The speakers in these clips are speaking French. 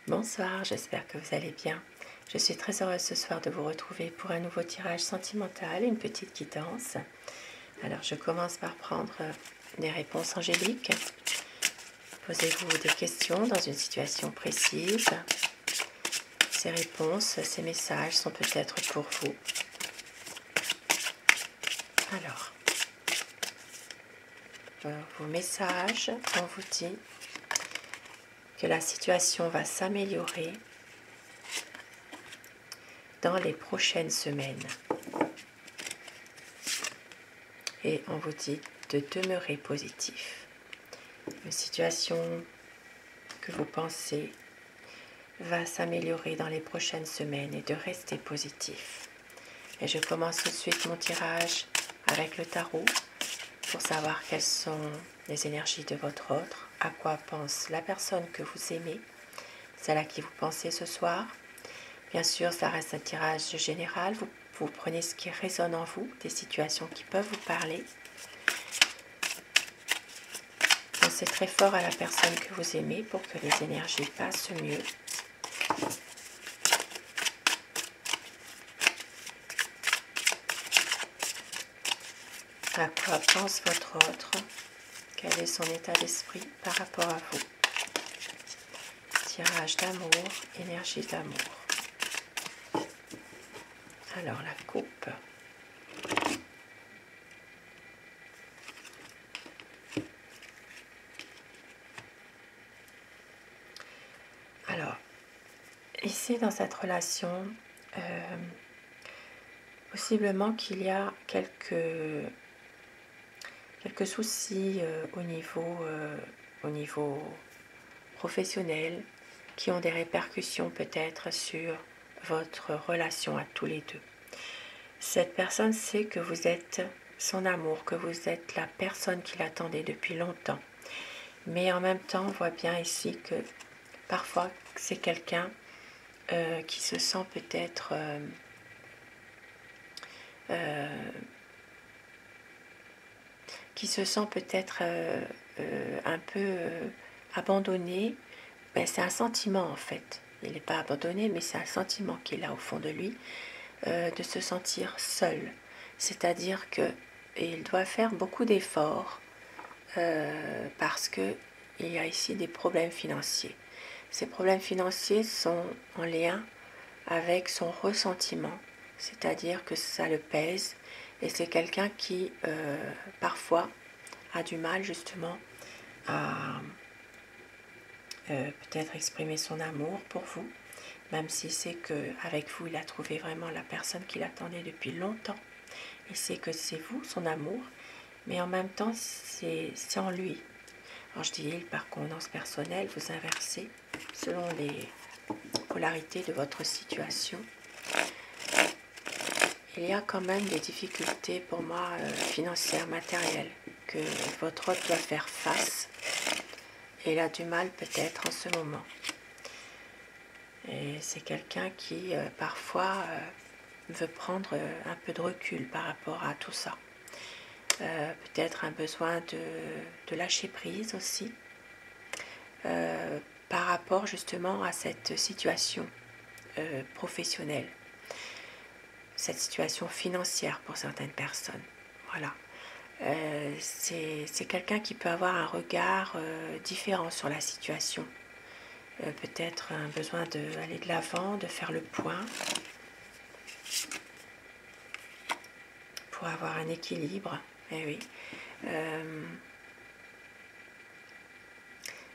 Bonsoir, j'espère que vous allez bien. Je suis très heureuse ce soir de vous retrouver pour un nouveau tirage sentimental, une petite quittance. Alors je commence par prendre des réponses angéliques. Posez-vous des questions dans une situation précise. Ces réponses, ces messages sont peut-être pour vous. Alors, vos messages, on vous dit que la situation va s'améliorer dans les prochaines semaines. Et on vous dit de demeurer positif. Une situation que vous pensez va s'améliorer dans les prochaines semaines et de rester positif. Et je commence tout de suite mon tirage avec le tarot pour savoir quelles sont les énergies de votre autre, à quoi pense la personne que vous aimez, celle à qui vous pensez ce soir. Bien sûr, ça reste un tirage général, vous prenez ce qui résonne en vous, des situations qui peuvent vous parler. Pensez très fort à la personne que vous aimez pour que les énergies passent mieux. À quoi pense votre autre? Quel est son état d'esprit par rapport à vous? Tirage d'amour, énergie d'amour. Alors la coupe. Alors, ici dans cette relation, possiblement qu'il y a quelques soucis au niveau professionnel qui ont des répercussions peut-être sur votre relation à tous les deux. Cette personne sait que vous êtes son amour, que vous êtes la personne qu'il attendait depuis longtemps. Mais en même temps, on voit bien ici que parfois c'est quelqu'un qui se sent peut-être un peu abandonné. Ben, c'est un sentiment en fait. Il n'est pas abandonné, mais c'est un sentiment qu'il a au fond de lui, de se sentir seul. C'est-à-dire qu'il doit faire beaucoup d'efforts parce qu'il y a ici des problèmes financiers. Ces problèmes financiers sont en lien avec son ressentiment, c'est-à-dire que ça le pèse et c'est quelqu'un qui parfois a du mal justement à peut-être exprimer son amour pour vous, même s'il sait qu'avec vous il a trouvé vraiment la personne qu'il attendait depuis longtemps. Il sait que c'est vous, son amour, mais en même temps c'est en lui. Alors je dis il par convenance personnelle, vous inversez selon les polarités de votre situation. Il y a quand même des difficultés pour moi financières, matérielles, que votre hôte doit faire face. Et il a du mal peut-être en ce moment. Et c'est quelqu'un qui parfois veut prendre un peu de recul par rapport à tout ça. Peut-être un besoin de lâcher prise aussi par rapport justement à cette situation professionnelle, cette situation financière pour certaines personnes. Voilà. C'est quelqu'un qui peut avoir un regard différent sur la situation. Peut-être un besoin d'aller de l'avant, de faire le point pour avoir un équilibre. Eh oui.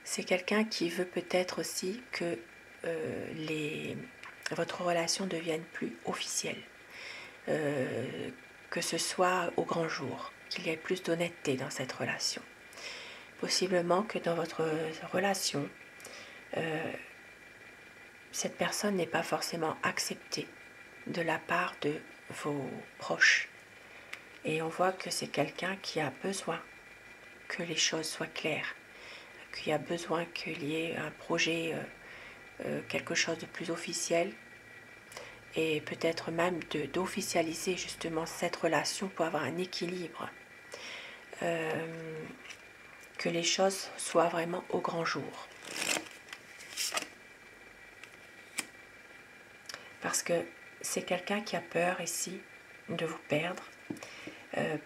C'est quelqu'un qui veut peut-être aussi que votre relation devienne plus officielle, que ce soit au grand jour, qu'il y ait plus d'honnêteté dans cette relation. Possiblement que dans votre relation, cette personne n'est pas forcément acceptée de la part de vos proches. Et on voit que c'est quelqu'un qui a besoin que les choses soient claires, qu'il y a besoin qu'il y ait un projet, quelque chose de plus officiel, et peut-être même d'officialiser justement cette relation pour avoir un équilibre, que les choses soient vraiment au grand jour. parce que c'est quelqu'un qui a peur ici de vous perdre,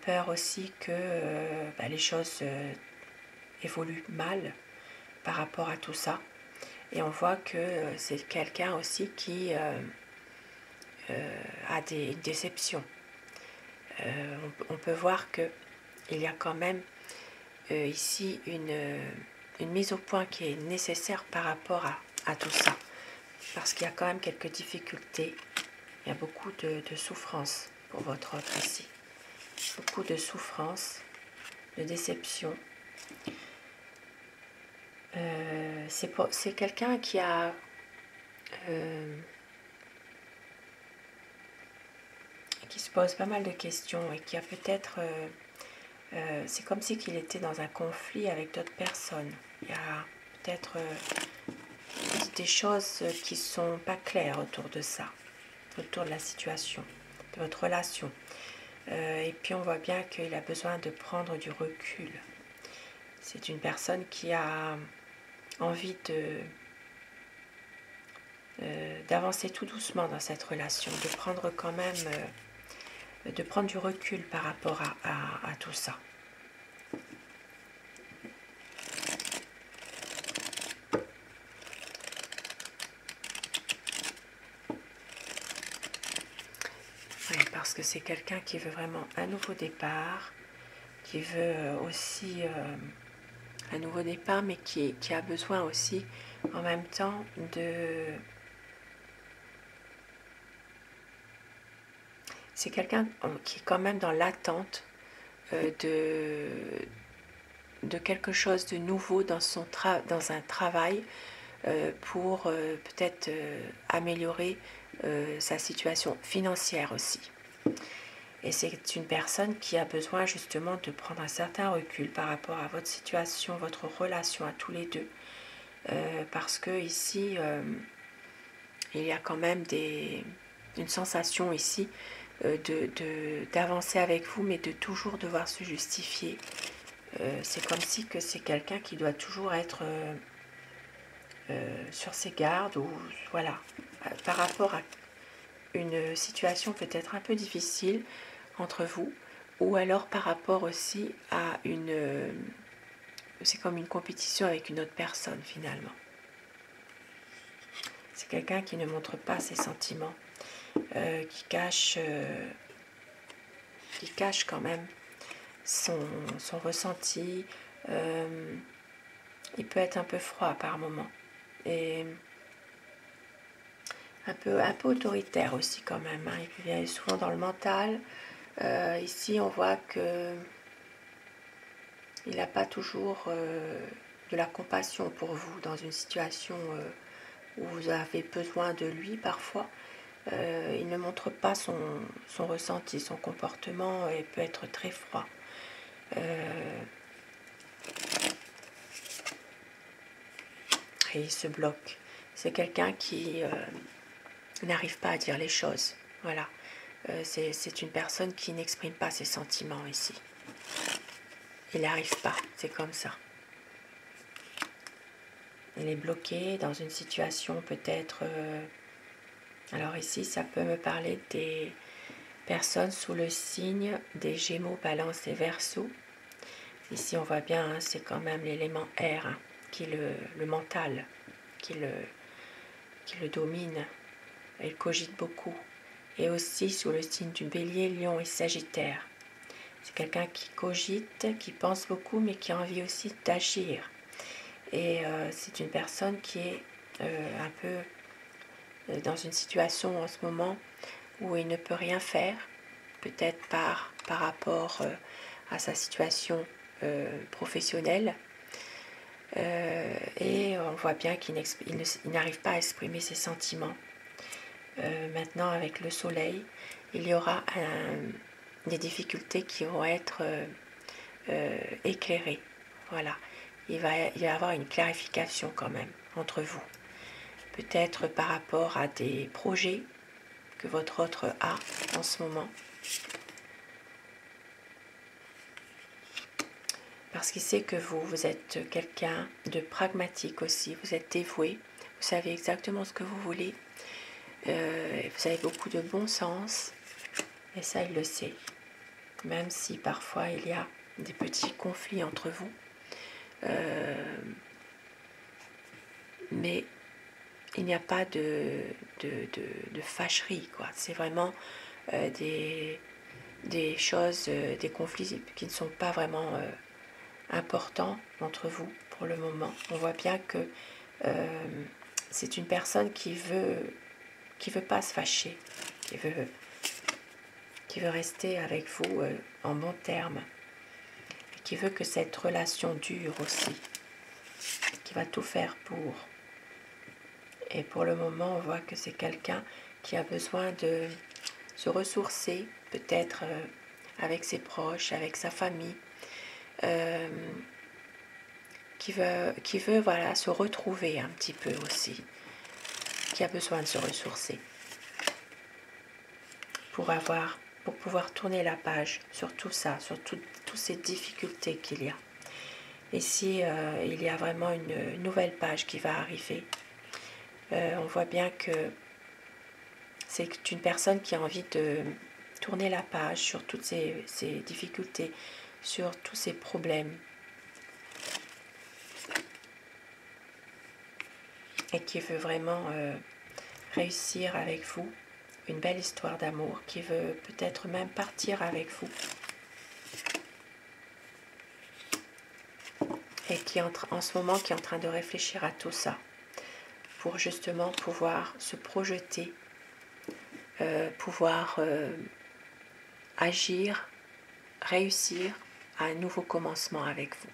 peur aussi que les choses évoluent mal par rapport à tout ça. Et on voit que c'est quelqu'un aussi qui a des déceptions. On peut voir qu'il y a quand même ici une mise au point qui est nécessaire par rapport à tout ça. Parce qu'il y a quand même quelques difficultés. Il y a beaucoup de souffrance pour votre autre ici. Beaucoup de souffrance, de déception. C'est quelqu'un qui a qui se pose pas mal de questions et qui a peut-être c'est comme si qu'il était dans un conflit avec d'autres personnes. Il y a peut-être des choses qui sont pas claires autour de ça, autour de la situation, de votre relation. Et puis on voit bien qu'il a besoin de prendre du recul. C'est une personne qui a envie d'avancer tout doucement dans cette relation, de prendre quand même de prendre du recul par rapport à tout ça. Oui, parce que c'est quelqu'un qui veut vraiment un nouveau départ, qui veut aussi un nouveau départ, mais qui a besoin aussi en même temps de... C'est quelqu'un qui est quand même dans l'attente de quelque chose de nouveau dans un travail pour peut-être améliorer sa situation financière aussi. Et c'est une personne qui a besoin justement de prendre un certain recul par rapport à votre situation, votre relation à tous les deux. Parce que ici, il y a quand même une sensation ici d'avancer avec vous, mais de toujours devoir se justifier. C'est comme si que c'est quelqu'un qui doit toujours être sur ses gardes, ou voilà, par rapport à une situation peut-être un peu difficile entre vous, ou alors par rapport aussi à c'est comme une compétition avec une autre personne finalement. C'est quelqu'un qui ne montre pas ses sentiments, qui cache quand même son ressenti. Il peut être un peu froid par moments et un peu autoritaire aussi quand même. Hein. Il vient souvent dans le mental. Ici, on voit que il n'a pas toujours de la compassion pour vous dans une situation où vous avez besoin de lui parfois. Il ne montre pas son ressenti, son comportement, et peut être très froid. Et il se bloque. C'est quelqu'un qui n'arrive pas à dire les choses. Voilà. C'est une personne qui n'exprime pas ses sentiments ici. Il n'arrive pas, c'est comme ça. Il est bloqué dans une situation peut-être... alors ici, ça peut me parler des personnes sous le signe des Gémeaux, Balance et Verseau. Ici, on voit bien, hein, c'est quand même l'élément air, hein, qui est le mental, qui le domine. Il cogite beaucoup. Et aussi sous le signe du Bélier, Lion et Sagittaire. C'est quelqu'un qui cogite, qui pense beaucoup, mais qui a envie aussi d'agir. Et c'est une personne qui est un peu dans une situation en ce moment où il ne peut rien faire, peut-être par rapport à sa situation professionnelle. Et on voit bien qu'il n'arrive pas à exprimer ses sentiments. Maintenant, avec le soleil, il y aura des difficultés qui vont être éclairées. Voilà. Il va y avoir une clarification quand même entre vous. Peut-être par rapport à des projets que votre autre a en ce moment. Parce qu'il sait que vous êtes quelqu'un de pragmatique aussi. Vous êtes dévoué. Vous savez exactement ce que vous voulez. Vous avez beaucoup de bon sens et ça, il le sait. Même si parfois il y a des petits conflits entre vous. Mais il n'y a pas de fâcherie, quoi. C'est vraiment des choses, des conflits qui ne sont pas vraiment importants entre vous pour le moment. On voit bien que c'est une personne qui veut pas se fâcher, qui veut rester avec vous en bons termes, et qui veut que cette relation dure aussi, qui va tout faire pour. Et pour le moment, on voit que c'est quelqu'un qui a besoin de se ressourcer, peut-être avec ses proches, avec sa famille, qui veut voilà, se retrouver un petit peu aussi, qui a besoin de se ressourcer pour pouvoir tourner la page sur tout ça, sur toutes ces difficultés qu'il y a. Ici, il y a vraiment une nouvelle page qui va arriver. On voit bien que c'est une personne qui a envie de tourner la page sur toutes ces difficultés, sur tous ces problèmes. Et qui veut vraiment réussir avec vous une belle histoire d'amour, qui veut peut-être même partir avec vous. Et qui en ce moment qui est en train de réfléchir à tout ça, pour justement pouvoir se projeter, pouvoir agir, réussir à un nouveau commencement avec vous.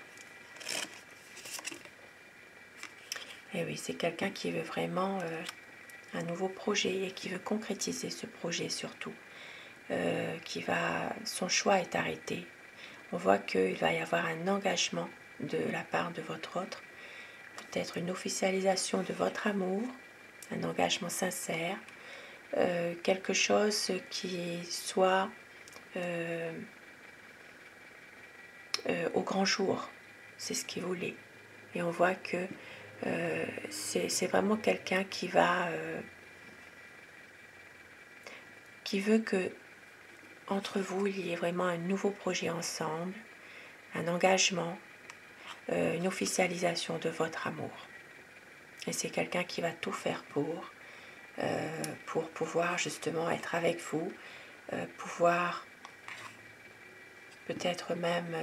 Et oui, c'est quelqu'un qui veut vraiment un nouveau projet et qui veut concrétiser ce projet surtout. Son choix est arrêté. On voit qu'il va y avoir un engagement de la part de votre autre, peut-être une officialisation de votre amour, un engagement sincère, quelque chose qui soit au grand jour. C'est ce qu'il voulait. Et on voit que c'est vraiment quelqu'un qui veut que entre vous il y ait vraiment un nouveau projet ensemble, un engagement, une officialisation de votre amour. Et c'est quelqu'un qui va tout faire pour pouvoir justement être avec vous, pouvoir peut-être même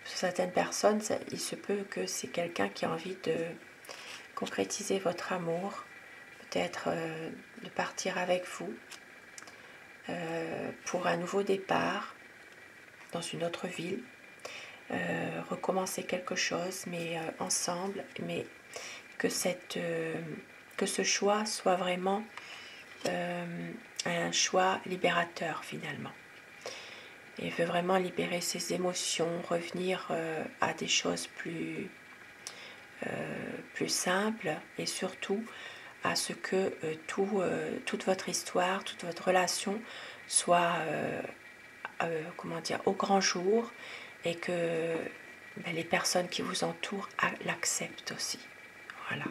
pour certaines personnes, il se peut que c'est quelqu'un qui a envie de concrétiser votre amour, peut-être de partir avec vous pour un nouveau départ dans une autre ville, recommencer quelque chose, mais ensemble, mais que ce choix soit vraiment un choix libérateur finalement. Il veut vraiment libérer ses émotions, revenir à des choses plus simples et surtout à ce que toute votre histoire, toute votre relation soit au grand jour et que les personnes qui vous entourent l'acceptent aussi. Voilà.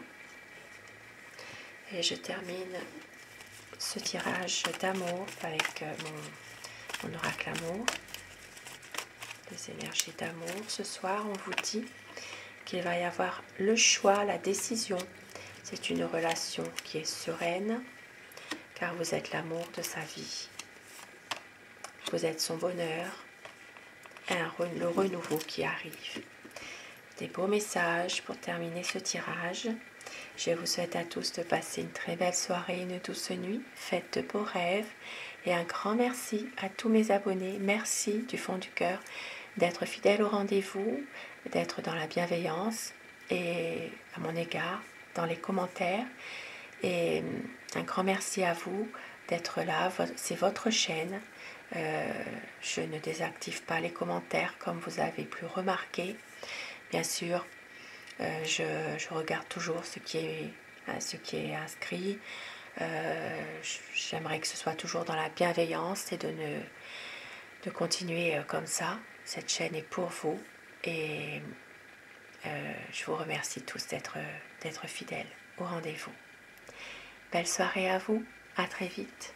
Et je termine ce tirage d'amour avec mon oracle amour. Les énergies d'amour. Ce soir, on vous dit qu'il va y avoir le choix, la décision. C'est une relation qui est sereine, car vous êtes l'amour de sa vie. Vous êtes son bonheur, le renouveau qui arrive. Des beaux messages pour terminer ce tirage. Je vous souhaite à tous de passer une très belle soirée, une douce nuit. Faites de beaux rêves. Et un grand merci à tous mes abonnés. Merci du fond du cœur d'être fidèles au rendez-vous, d'être dans la bienveillance et à mon égard, dans les commentaires. Et un grand merci à vous d'être là. C'est votre chaîne. Je ne désactive pas les commentaires comme vous avez pu remarquer. Bien sûr, je regarde toujours ce qui est inscrit. J'aimerais que ce soit toujours dans la bienveillance et de continuer comme ça. Cette chaîne est pour vous et je vous remercie tous d'être fidèles au rendez-vous. Belle soirée à vous, à très vite.